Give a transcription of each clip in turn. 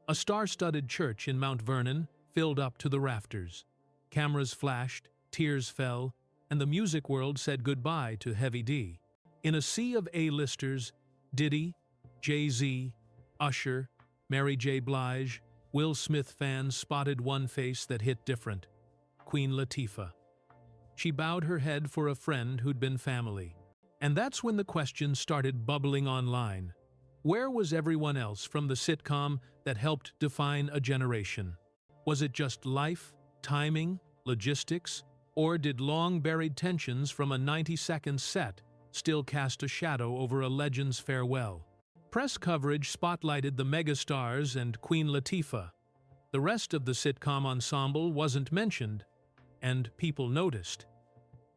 A star-studded church in Mount Vernon filled up to the rafters. Cameras flashed, tears fell, and the music world said goodbye to Heavy D. In a sea of A-listers, Diddy, Jay-Z, Usher, Mary J. Blige, Will Smith fans spotted one face that hit different: Queen Latifah. She bowed her head for a friend who'd been family. And that's when the question started bubbling online. Where was everyone else from the sitcom that helped define a generation? Was it just life, timing, logistics, or did long-buried tensions from a 90-second set still cast a shadow over a legend's farewell? Press coverage spotlighted the megastars and Queen Latifah. The rest of the sitcom ensemble wasn't mentioned, and people noticed.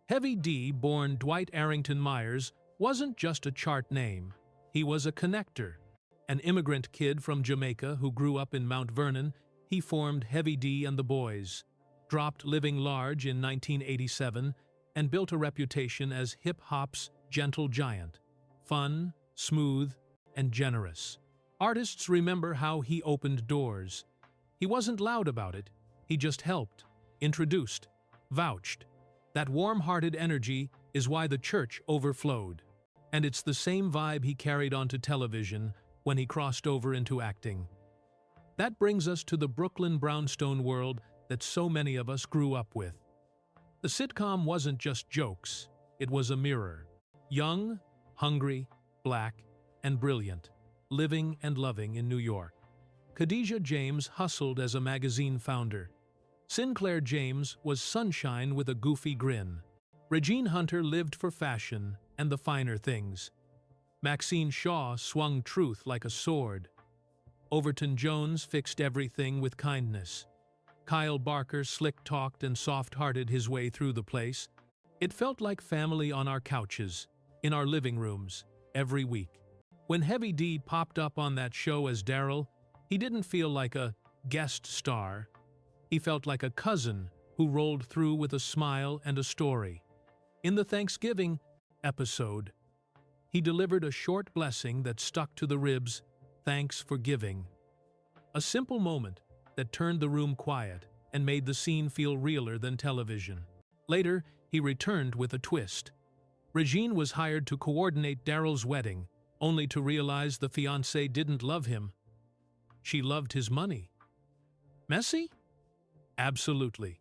Heavy D, born Dwight Arrington Myers, wasn't just a chart name. He was a connector. An immigrant kid from Jamaica who grew up in Mount Vernon, he formed Heavy D and the Boys, dropped Living Large in 1987, and built a reputation as hip-hop's gentle giant. Fun, smooth, and generous. Artists remember how he opened doors. He wasn't loud about it. He just helped, introduced, vouched. That warm-hearted energy is why the church overflowed. And it's the same vibe he carried onto television when he crossed over into acting. That brings us to the Brooklyn brownstone world that so many of us grew up with. The sitcom wasn't just jokes, it was a mirror. Young, hungry, black, and brilliant, living and loving in New York. Khadijah James hustled as a magazine founder. Sinclair James was sunshine with a goofy grin. Regine Hunter lived for fashion and the finer things. Maxine Shaw swung truth like a sword. Overton Jones fixed everything with kindness. Kyle Barker slick-talked and soft-hearted his way through the place. It felt like family on our couches, in our living rooms, every week. When Heavy D popped up on that show as Daryl, he didn't feel like a guest star. He felt like a cousin who rolled through with a smile and a story. In the Thanksgiving episode, he delivered a short blessing that stuck to the ribs: "Thanks for giving." A simple moment that turned the room quiet and made the scene feel realer than television. Later, he returned with a twist. Regine was hired to coordinate Daryl's wedding, only to realize the fiancée didn't love him. She loved his money. Messy? Absolutely.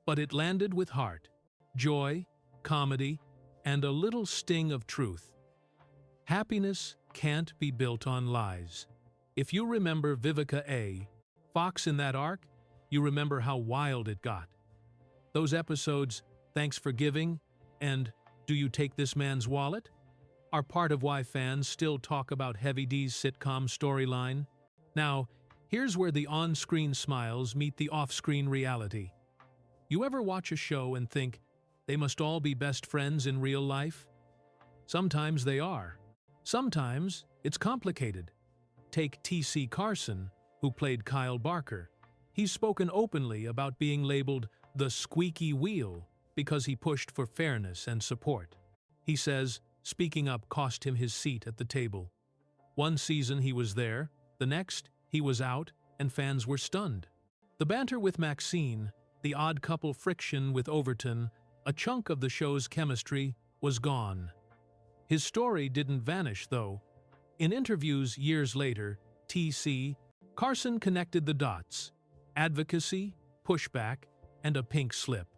But it landed with heart, joy, comedy, and a little sting of truth. Happiness can't be built on lies. If you remember Vivica A. Fox in that arc, you remember how wild it got. Those episodes, "Thanks for Giving" and "Do You Take This Man's Wallet?" are part of why fans still talk about Heavy D's sitcom storyline. Now, here's where the on-screen smiles meet the off-screen reality. You ever watch a show and think, they must all be best friends in real life? Sometimes they are. Sometimes it's complicated. Take T.C. Carson, who played Kyle Barker. He's spoken openly about being labeled the squeaky wheel because he pushed for fairness and support. He says speaking up cost him his seat at the table. One season he was there, the next he was out, and fans were stunned. The banter with Maxine, the odd couple friction with Overton, a chunk of the show's chemistry, was gone. His story didn't vanish, though. In interviews years later, T.C. Carson connected the dots: advocacy, pushback, and a pink slip.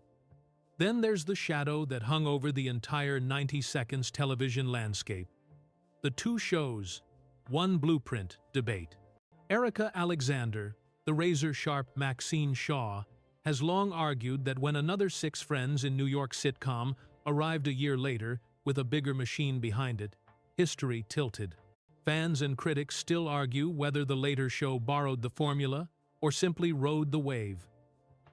Then there's the shadow that hung over the entire 90 seconds television landscape. The two shows, one blueprint debate. Erika Alexander, the razor-sharp Maxine Shaw, has long argued that when Another Six Friends in New York sitcom arrived a year later with a bigger machine behind it, history tilted. Fans and critics still argue whether the later show borrowed the formula or simply rode the wave.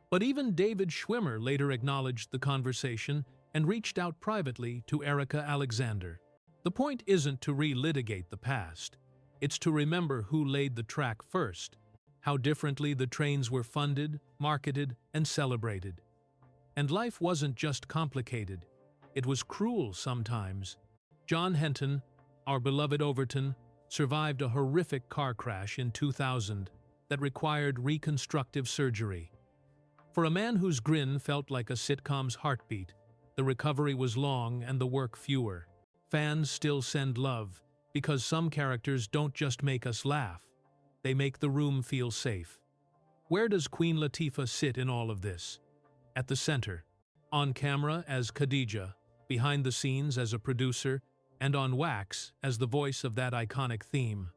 But even David Schwimmer later acknowledged the conversation and reached out privately to Erika Alexander. The point isn't to relitigate the past. It's to remember who laid the track first, how differently the trains were funded, marketed, and celebrated. And life wasn't just complicated. It was cruel sometimes. John Henton, our beloved Overton, survived a horrific car crash in 2000 that required reconstructive surgery. For a man whose grin felt like a sitcom's heartbeat, the recovery was long and the work fewer. Fans still send love, because some characters don't just make us laugh, they make the room feel safe. Where does Queen Latifah sit in all of this? At the center. On camera as Khadija, behind the scenes as a producer, and on wax as the voice of that iconic theme.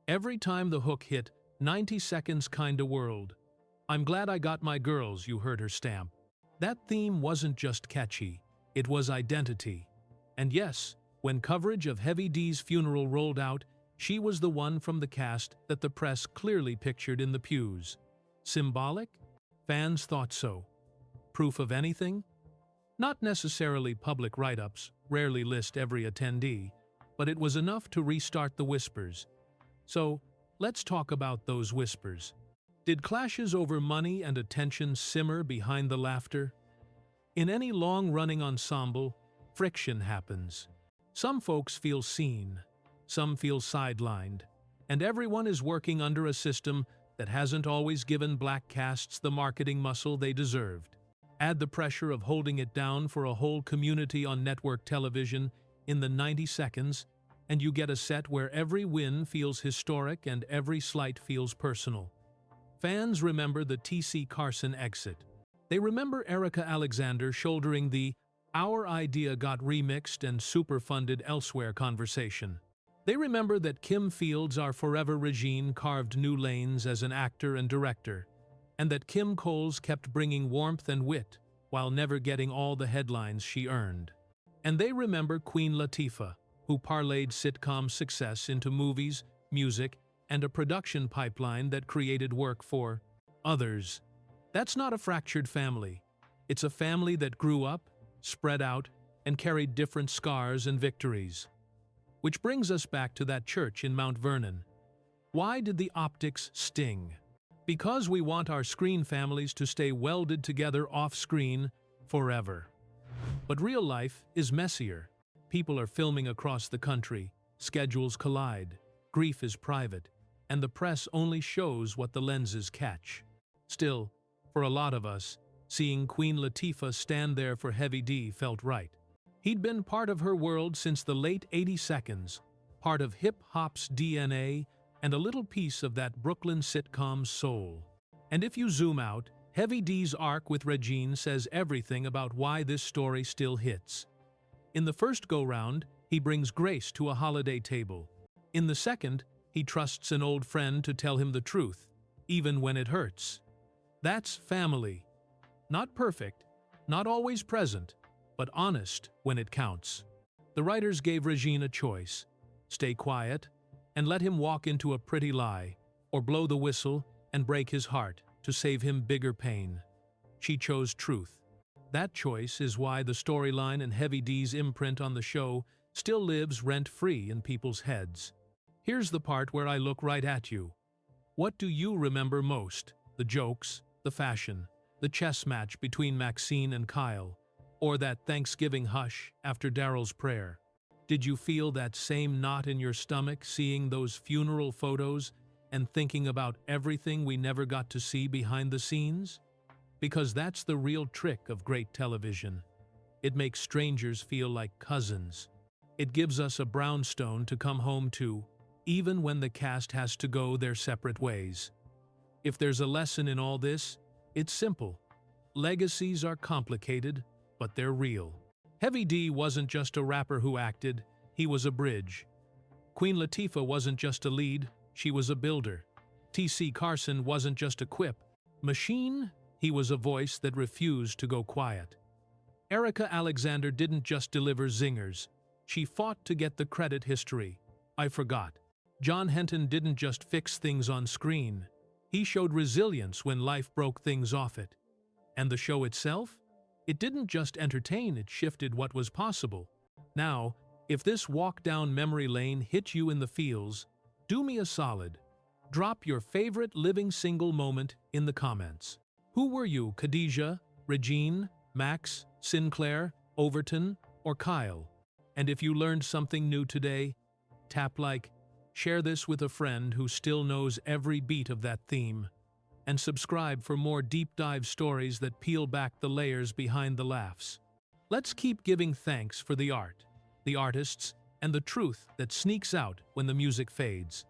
Every time the hook hit, 90 seconds kinda world. I'm glad I got my girls, you heard her stamp. That theme wasn't just catchy, it was identity. And yes, when coverage of Heavy D's funeral rolled out, she was the one from the cast that the press clearly pictured in the pews. Symbolic? Fans thought so. Proof of anything? Not necessarily. Public write-ups rarely list every attendee, but it was enough to restart the whispers. So, let's talk about those whispers. Did clashes over money and attention simmer behind the laughter? In any long-running ensemble, friction happens. Some folks feel seen, some feel sidelined, and everyone is working under a system that hasn't always given black casts the marketing muscle they deserved. Add the pressure of holding it down for a whole community on network television in the 90 seconds, and you get a set where every win feels historic and every slight feels personal. Fans remember the TC Carson exit. They remember Erika Alexander shouldering the "our idea got remixed and superfunded elsewhere" conversation. They remember that Kim Fields' "our forever Regine" carved new lanes as an actor and director, and that Kim Coles kept bringing warmth and wit while never getting all the headlines she earned. And they remember Queen Latifah, who parlayed sitcom success into movies, music, and a production pipeline that created work for others. That's not a fractured family. It's a family that grew up, spread out, and carried different scars and victories. Which brings us back to that church in Mount Vernon. Why did the optics sting? Because we want our screen families to stay welded together off-screen forever. But real life is messier. People are filming across the country, schedules collide, grief is private, and the press only shows what the lenses catch. Still, for a lot of us, seeing Queen Latifah stand there for Heavy D felt right. He'd been part of her world since the late 80 seconds, part of hip-hop's DNA, and a little piece of that Brooklyn sitcom's soul. And if you zoom out, Heavy D's arc with Regine says everything about why this story still hits. In the first go-round, he brings grace to a holiday table. In the second, he trusts an old friend to tell him the truth, even when it hurts. That's family. Not perfect, not always present, but honest when it counts. The writers gave Regine a choice: stay quiet and let him walk into a pretty lie, or blow the whistle and break his heart to save him bigger pain. She chose truth. That choice is why the storyline and Heavy D's imprint on the show still lives rent-free in people's heads. Here's the part where I look right at you. What do you remember most? The jokes, the fashion, the chess match between Maxine and Kyle, or that Thanksgiving hush after Daryl's prayer? Did you feel that same knot in your stomach seeing those funeral photos and thinking about everything we never got to see behind the scenes? Because that's the real trick of great television. It makes strangers feel like cousins. It gives us a brownstone to come home to, even when the cast has to go their separate ways. If there's a lesson in all this, it's simple. Legacies are complicated, but they're real. Heavy D wasn't just a rapper who acted, he was a bridge. Queen Latifah wasn't just a lead, she was a builder. TC Carson wasn't just a quip machine, he was a voice that refused to go quiet. Erika Alexander didn't just deliver zingers, she fought to get the credit history. I forgot. John Henton didn't just fix things on screen, he showed resilience when life broke things off it. And the show itself? It didn't just entertain, it shifted what was possible. Now, if this walk down memory lane hit you in the feels, do me a solid. Drop your favorite living single moment in the comments. Who were you, Khadija, Regine, Max, Sinclair, Overton, or Kyle? And if you learned something new today, tap like, Share this with a friend who still knows every beat of that theme. And subscribe for more deep dive stories that peel back the layers behind the laughs. Let's keep giving thanks for the art, the artists, and the truth that sneaks out when the music fades.